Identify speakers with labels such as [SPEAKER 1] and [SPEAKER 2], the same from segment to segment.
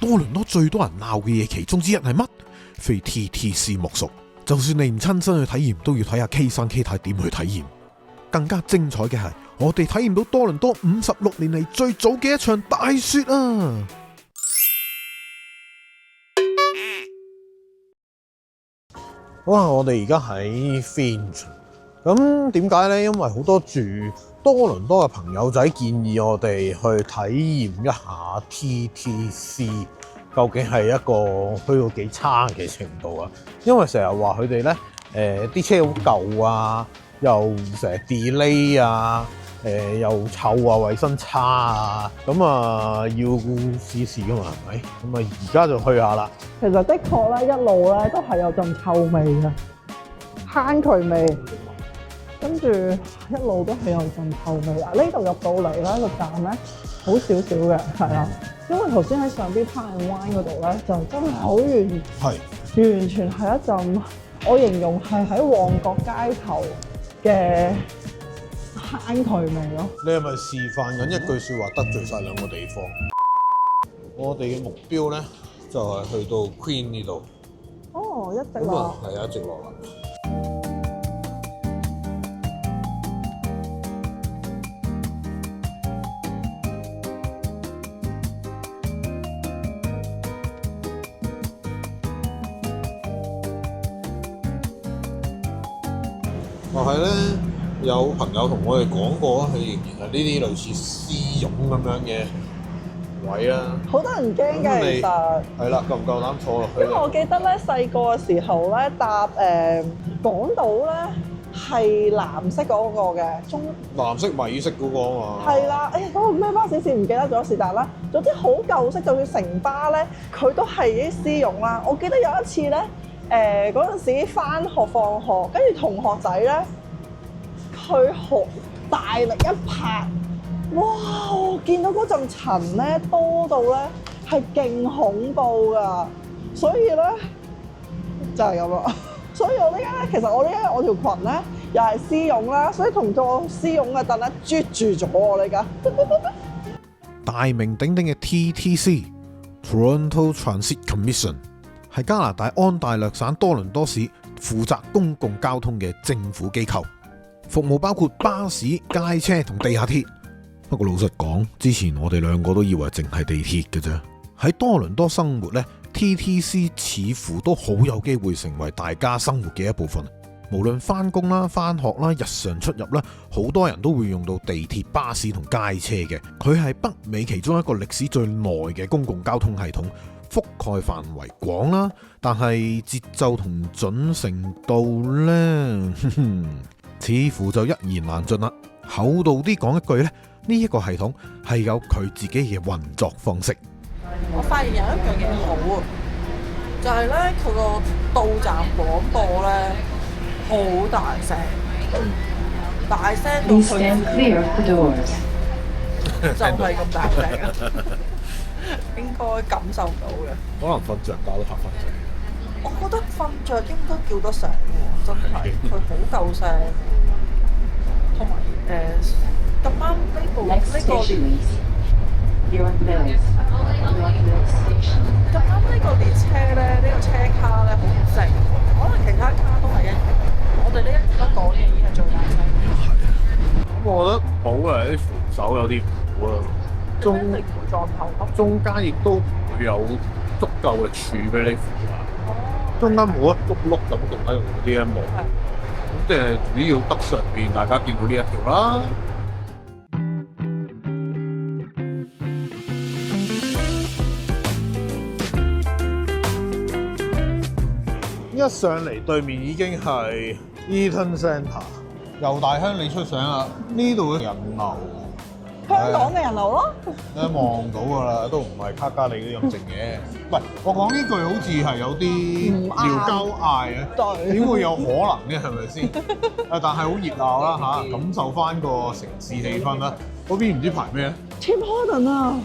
[SPEAKER 1] 多倫多最多人鬧嘅嘢其中之一係乜？非 TTC 莫屬。就算你唔親身去體驗，都要睇下 K 生 K 太點去體驗。更加精彩嘅係，我哋體驗到多倫多56年嚟最早嘅一場大雪啊！好啦，我哋而家喺 Finch， 咁點解呢？因為好多住多倫多嘅朋友仔建議我哋去體驗一下 TTC， 究竟係一個去到幾差嘅程度啊？因為成日話佢哋呢啲車好舊啊，又成日 delay 啊，又臭啊，衞生差啊，咁啊要試試噶嘛，係咪？咁啊而家就去下啦。
[SPEAKER 2] 其實的確咧，一路咧都係有陣臭味嘅，坑渠味，跟住一路都係有陣臭味。嗱，呢度入到嚟咧個站咧好少少嘅，係啦，因為頭先喺上邊 Park and Wine 嗰度咧就真係好完全係一陣，我形容係喺旺角街頭嘅坑渠味咯。
[SPEAKER 1] 你係咪示範緊一句説話得罪晒兩個地方？我哋嘅目標咧就係去到 Queen 呢度。
[SPEAKER 2] 哦，一直
[SPEAKER 1] 咁啊
[SPEAKER 2] 落。
[SPEAKER 1] 係啊，一直落啦。但係咧，有朋友同我哋講過，佢仍然係呢啲類似絲絨咁樣嘅位啊。
[SPEAKER 2] 好多人驚嘅，其實
[SPEAKER 1] 係啦，夠唔夠膽坐落去？
[SPEAKER 2] 因為我記得咧細個嘅時候咧搭港島咧係藍色嗰個嘅，
[SPEAKER 1] 藍色米色嗰個啊嘛。
[SPEAKER 2] 係啦，嗰個咩巴士線唔記得咗是但啦。總之好舊式，就算城巴咧，佢都係啲絲絨啦。我記得有一次咧，嗰陣時返學放學，跟住同學仔咧，佢好大力一拍，哇！我見到嗰陣塵咧多到咧係勁恐怖㗎，所以咧就係咁啦。所以我呢家咧，其實我條裙咧又係絲絨啦，所以同個絲絨嘅凳咧啜住咗我呢家。
[SPEAKER 1] 大名鼎鼎嘅 TTC Toronto Transit Commission 係加拿大安大略省多倫多市負責公共交通嘅政府機構，服務包括巴士、街車同地下鐵。不過老實講，之前我哋兩個都以為淨係地鐵嘅啫。喺多倫多生活呢， TTC 似乎都好有機會成為大家生活嘅一部分。無論返工啦、返學啦、日常出入啦，好多人都會用到地鐵、巴士同街車嘅。佢係北美其中一個歷史最耐嘅公共交通系統，覆蓋範圍廣啦，但係節奏同準程度呢，似乎就一言難盡啦。厚道啲講一句呢，呢一個系統係有佢自己嘅運作方式。
[SPEAKER 2] 我發現有一樣嘢好啊，就係咧佢個到站廣播咧好大聲，大聲到佢就係咁大聲啊！應該感受到嘅。
[SPEAKER 1] 可能瞓着覺都嚇瞓着。
[SPEAKER 2] 我覺得瞓着應該叫得醒喎，真係佢好夠聲，同埋咁啱呢個咁啱呢個列車咧，呢個車卡咧好靜，可能其他卡都係一樣，我哋呢一節講嘢已經係最大聲。
[SPEAKER 1] 咁我覺得好啊，啲扶手有啲苦啊，中間亦都唔會有足夠嘅柱俾你扶啊，中間冇一碌碌咁棟喺度嗰啲咧冇，咁即係主要得上邊大家見到呢一條啦。一上嚟對面已經係 Eaton Centre， 由大鄉里出城啦。呢度嘅人流，
[SPEAKER 2] 香港嘅人流咯，
[SPEAKER 1] 你望到㗎啦，都唔係卡加里嗰啲咁靜嘅。喂，我講呢句好似係有啲撩交嗌嘅，點會有可能呢？係咪先？但係好熱鬧啦嚇，感受翻個城市氣氛啦。嗰邊唔知排咩咧
[SPEAKER 2] Tim Hortons 啊！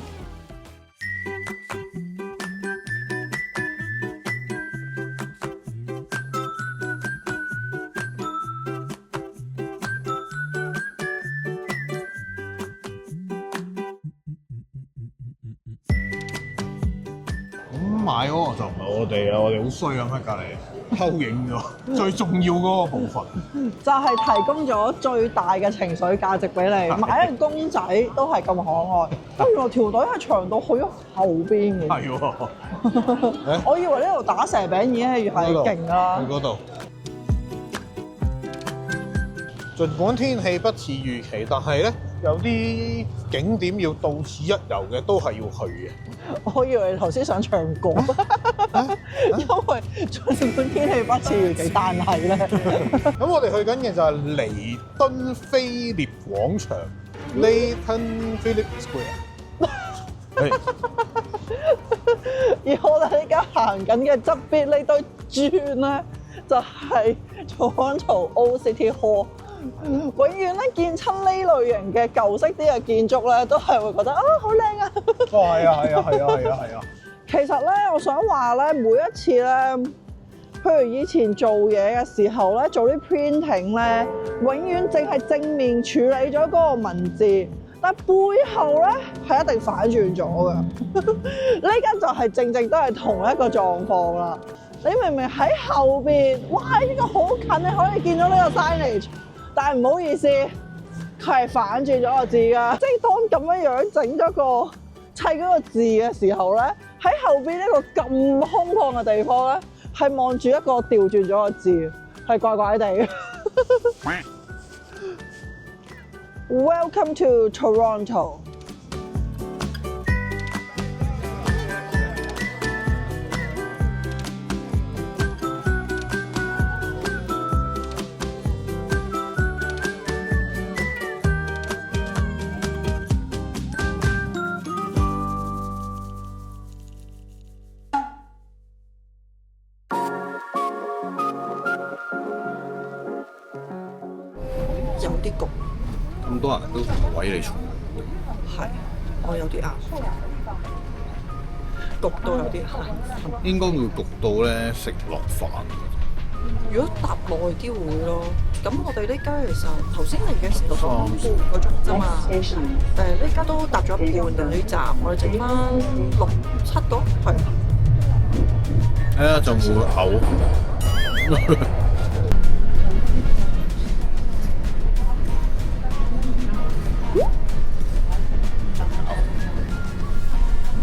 [SPEAKER 1] 買嗰個就唔係我哋啊，我哋好衰啊，喺隔離偷影咗最重要嗰個部分。
[SPEAKER 2] 就係提供咗最大嘅情緒價值俾你，買一個公仔都係咁可愛。原來條隊係長到去咗後邊嘅。
[SPEAKER 1] 係喎，
[SPEAKER 2] 我以為呢度打蛇餅已經係勁啦。
[SPEAKER 1] 去嗰度。儘管天氣不似預期，但係咧有啲景點要到此一遊嘅都係要去嘅。
[SPEAKER 2] 我以為你頭先想唱歌，因為儘管天氣不似預期，但係咧，
[SPEAKER 1] 咁我哋去緊嘅就係彌敦菲臘廣場 （Nathan Philip Square）。
[SPEAKER 2] 而我哋而家行緊嘅側邊呢堆磚咧，就係 Toronto Old City Hall。永遠咧見親呢類型嘅舊式啲嘅建築咧，都係會覺得啊好靚啊！
[SPEAKER 1] 哦，係啊！
[SPEAKER 2] 其實咧，我想話咧，每一次咧，譬如以前做嘢嘅時候咧，做啲 printing 咧，永遠淨係正面處理咗嗰個文字，但背後咧係一定反轉咗嘅。呢間就係正都係同一個狀況啦。你明明喺後邊，哇！呢個好近，你可以見到呢個 signage。但係唔好意思，佢係反轉咗個字㗎。即係當咁樣整咗個砌嗰個字嘅時候咧，喺後邊一個咁空曠嘅地方咧，係望住一個調轉咗個字，係怪怪地。Welcome to Toronto。有啲焗，
[SPEAKER 1] 咁多人都同位你坐，
[SPEAKER 2] 係我有啲硬，焗到有啲痕。
[SPEAKER 1] 應該會焗到咧食唔落飯。
[SPEAKER 2] 如果搭耐啲會咯，咁我哋呢家其實頭先嚟嘅時候講半個鐘啫嘛，呢家都搭咗一半嘅呢站，我哋剩翻6、7個，係。
[SPEAKER 1] 睇下就會嘔。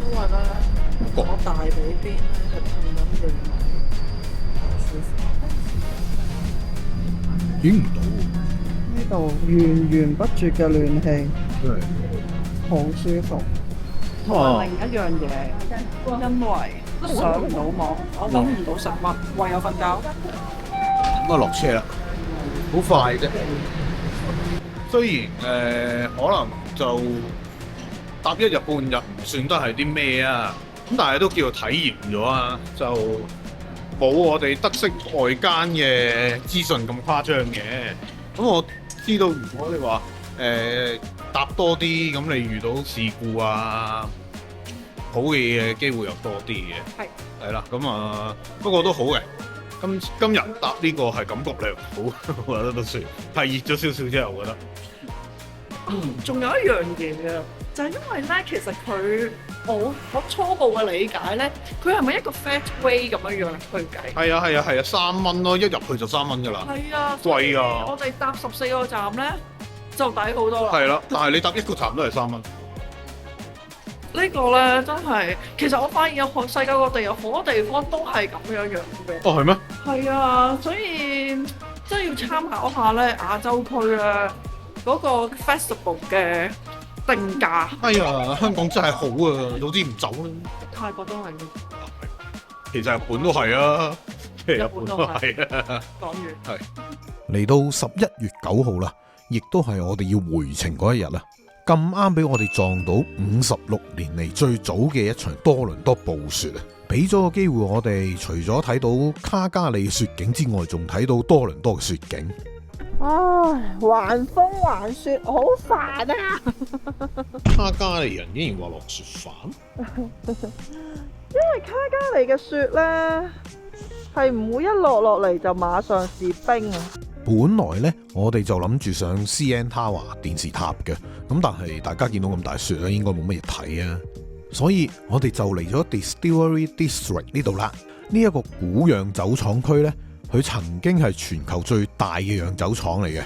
[SPEAKER 2] 因為咧，我大髀邊咧係噴緊暖，舒服。
[SPEAKER 1] 影唔到。
[SPEAKER 2] 呢度源源不絕嘅暖氣，
[SPEAKER 1] 真係
[SPEAKER 2] 好舒服。同埋另一樣嘢，因為上唔到網，我揾唔到食物，唯有瞓覺。
[SPEAKER 1] 咁啊落車啦，好快啫。雖然可能就搭一日半日唔算得係啲咩啊，咁但係都叫做體驗咗啊，就冇我哋得悉外間嘅資訊咁誇張嘅。咁我知道如果你話搭多啲，咁你遇到事故啊，好嘅機會又多啲嘅。係啦，咁啊不過都好嘅。今日搭呢個係感覺良好，我覺得都算係熱咗少少啫，我覺得。
[SPEAKER 2] 仲有一樣嘢嘅，就係因為咧，其實我初步嘅理解咧，佢係咪一個 flat way 咁樣去計？
[SPEAKER 1] 係啊，3蚊咯，一入去就3蚊㗎啦。
[SPEAKER 2] 係啊，
[SPEAKER 1] 貴啊！
[SPEAKER 2] 我哋搭14個站咧就抵好多啦。
[SPEAKER 1] 係啦，但係你搭一個站都係3蚊。
[SPEAKER 2] 呢個咧真係，其實我發現世界各地有好多地方都係咁樣嘅。
[SPEAKER 1] 哦，係咩？
[SPEAKER 2] 係啊，所以真係要參考下咧亞洲區咧嗰個 festival 嘅定價。
[SPEAKER 1] 哎呀，香港真係好啊，早知唔走啦。
[SPEAKER 2] 泰國都係嘅，
[SPEAKER 1] 其實日本都係啊，
[SPEAKER 2] 日本都係
[SPEAKER 1] 啊。
[SPEAKER 2] 講完
[SPEAKER 1] 係嚟到11月9號啦，亦都係我哋要回程嗰一日啦。咁啱俾我哋撞到56年嚟最早嘅一場多倫多暴雪啊！俾咗個機會我哋，除咗睇到卡加利雪景之外，仲睇到多倫多嘅雪景。唉，橫風橫雪，好煩啊！卡加利人竟然話落雪飯，
[SPEAKER 2] 因為卡加利嘅雪咧係唔會一落嚟就馬上是冰啊！
[SPEAKER 1] 本來呢，我哋就諗住上 CN Tower 電視塔嘅，咁但係大家見到咁大雪咧，應該冇乜嘢睇啊，所以我哋就嚟咗 Distillery District 呢度啦。呢一個古釀酒廠區呢，佢曾經係全球最大嘅釀酒廠嚟嘅。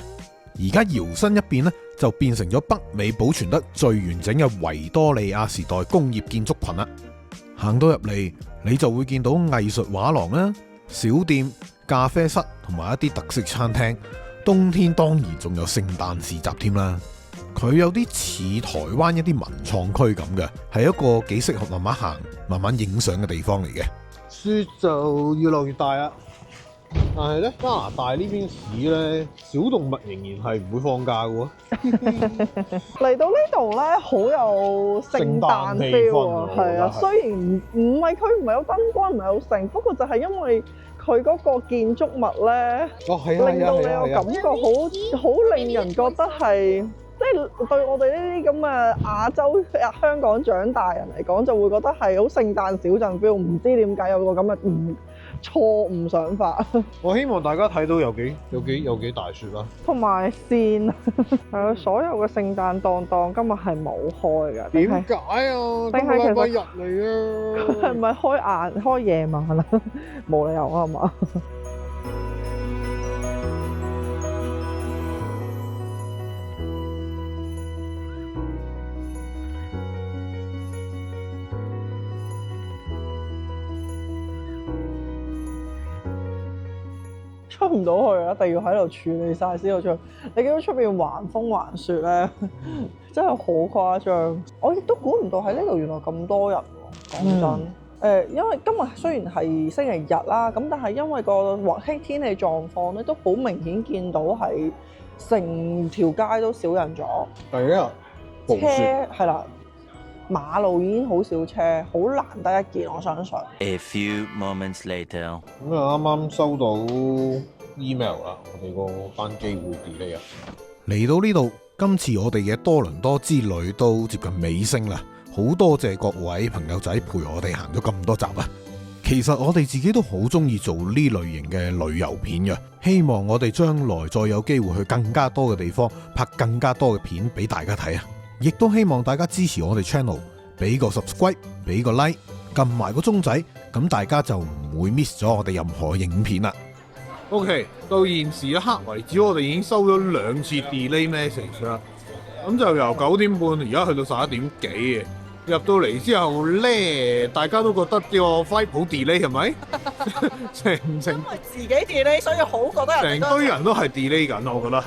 [SPEAKER 1] 而家搖身一變呢，就變成咗北美保存得最完整嘅維多利亞時代工業建築群啦。行到入嚟，你就會見到藝術畫廊啦、小店、咖啡室同埋一啲特色餐廳。冬天當然仲有聖誕市集添啦。佢有啲似台灣一啲文創區咁嘅，係一個幾適合慢慢行、慢慢影相嘅地方嚟嘅。雪就越落越大啦，但係咧加拿大呢邊市咧，小動物仍然係唔會放假嘅喎。
[SPEAKER 2] 嚟到呢度咧，好有聖誕 feel 啊！係啊，雖然唔係佢唔係有燈光，唔係有盛，不過就係因為佢嗰個建築物咧，令到你有感覺好令人覺得係。即係對我哋呢啲咁嘅亞洲香港長大人嚟講，就會覺得係好聖誕小鎮 feel。唔知點解有個咁嘅錯誤想法。
[SPEAKER 1] 我希望大家睇到有幾大雪啦，
[SPEAKER 2] 同埋線係啊，所有嘅聖誕檔今日係冇開㗎。
[SPEAKER 1] 點解啊？
[SPEAKER 2] 定係其實
[SPEAKER 1] 日嚟啊？
[SPEAKER 2] 係咪開夜晚啊？冇理由啊嘛。出唔到去啊！一定要喺度處理晒先到出去。你見到出邊橫風橫雪咧，真係好誇張。我亦都估唔到喺呢度原來咁多人喎。講真，因為今日雖然係星期日啦，咁但係因為個天氣狀況咧，都好明顯見到係成條街都少人咗。
[SPEAKER 1] 第一日
[SPEAKER 2] 車係啦，馬路已經好少車，好難得一見，我相信。
[SPEAKER 3] A few moments later，
[SPEAKER 1] 咁啊，啱啱收到 email 啦，我哋個班機會 delay 啊。嚟到呢度，今次我哋嘅多倫多之旅都接近尾聲啦，好多謝各位朋友仔陪我哋行咗咁多集啊！其實我哋自己都好中意做呢類型嘅旅遊片嘅，希望我哋將來再有機會去更加多嘅地方拍更加多嘅片俾大家睇啊！亦都希望大家支持我哋 channel， 俾個 subscribe， 俾個 like， 撳埋個鐘仔，咁大家就唔會 miss 咗我哋任何影片啦。OK， 到現時一刻為止，我哋已經收咗2次 delay message 啦。咁就由9點半而家去到11點幾嘅。入到嚟之後咧，大家都覺得個 flight 好 delay 係咪？成
[SPEAKER 2] 因為自己 delay，所以好覺得
[SPEAKER 1] 成堆人都係 delay 緊，我覺得係。